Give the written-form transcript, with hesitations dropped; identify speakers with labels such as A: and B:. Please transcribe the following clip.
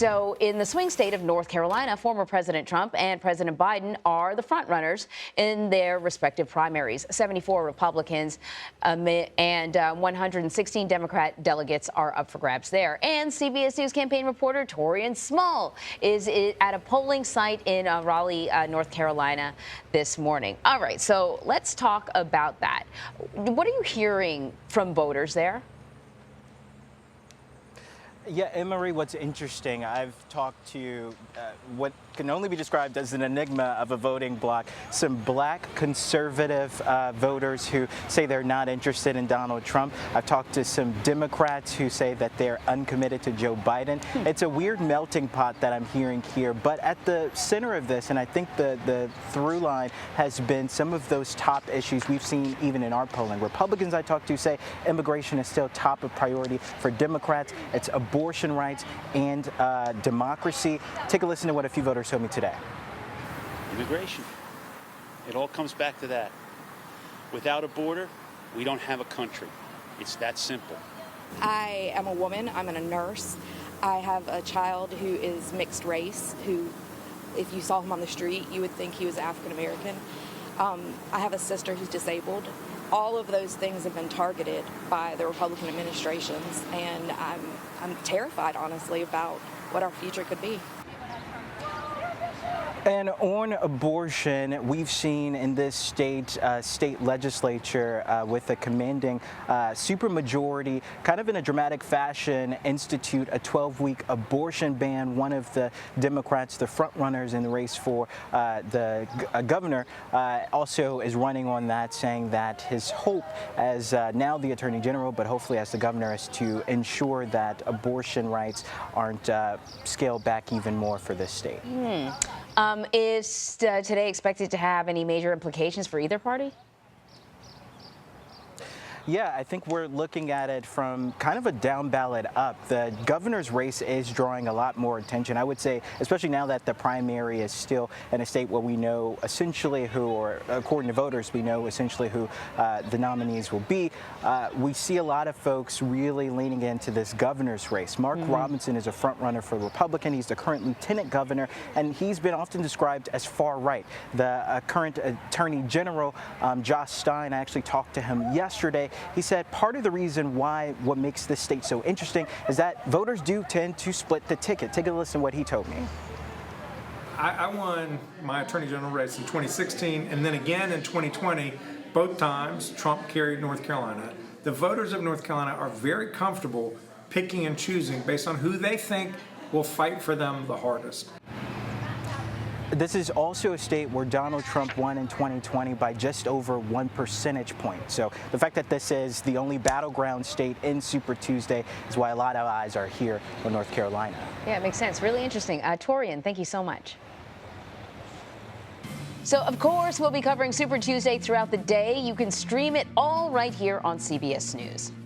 A: So in the swing state of North Carolina, former President Trump and President Biden are the frontrunners in their respective primaries. 74 Republicans and 116 Democrat delegates are up for grabs there. And CBS News campaign reporter Taurean Small is at a polling site in Raleigh, North Carolina this morning. All right, so let's talk about that. What are you hearing from voters there?
B: Yeah, Anne-Marie, what's interesting, I've talked to what can only be described as an enigma of a voting bloc, some black conservative voters who say they're not interested in Donald Trump. I've talked to some Democrats who say that they're uncommitted to Joe Biden. It's a weird melting pot that I'm hearing here, but at the center of this, and I think the through line has been some of those top issues we've seen even in our polling. Republicans I talked to say immigration is still top of priority. For Democrats, it's abortion rights and democracy. Take a listen to what a few voters told me today.
C: Immigration. It all comes back to that. Without a border, we don't have a country. It's that simple.
D: I am a woman. I'm a nurse. I have a child who is mixed race, who, if you saw him on the street, you would think he was African American. I have a sister who's disabled. All of those things have been targeted by the Republican administrations, and I'm terrified, honestly, about what our future could be.
B: And on abortion, we've seen in this state legislature with a commanding supermajority, kind of in a dramatic fashion, institute a 12-week abortion ban. One of the Democrats, the front runners in the race for the governor, also is running on that, saying that his hope as now the Attorney General, but hopefully as the governor, is to ensure that abortion rights aren't scaled back even more for this state.
A: Is today expected to have any major implications for either party?
B: Yeah, I think we're looking at it from kind of a down ballot up. The governor's race is drawing a lot more attention, I would say, especially now that the primary is still in a state where we know essentially who, or according to voters, we know essentially who the nominees will be. We see a lot of folks really leaning into this governor's race. Mark Robinson is a front runner for Republican. He's the current lieutenant governor, and he's been often described as far right. The current attorney general, Josh Stein, I actually talked to him yesterday. He said part of the reason why what makes this state so interesting is that voters do tend to split the ticket. Take a listen to what he told me.
E: I won my attorney general race in 2016 and then again in 2020. Both times Trump carried North Carolina. The voters of North Carolina are very comfortable picking and choosing based on who they think will fight for them the hardest.
B: This is also a state where Donald Trump won in 2020 by just over 1 percentage point. So the fact that this is the only battleground state in Super Tuesday is why a lot of eyes are here in North Carolina.
A: Yeah, it makes sense. Really interesting. Taurean, thank you so much. So, of course, we'll be covering Super Tuesday throughout the day. You can stream it all right here on CBS News.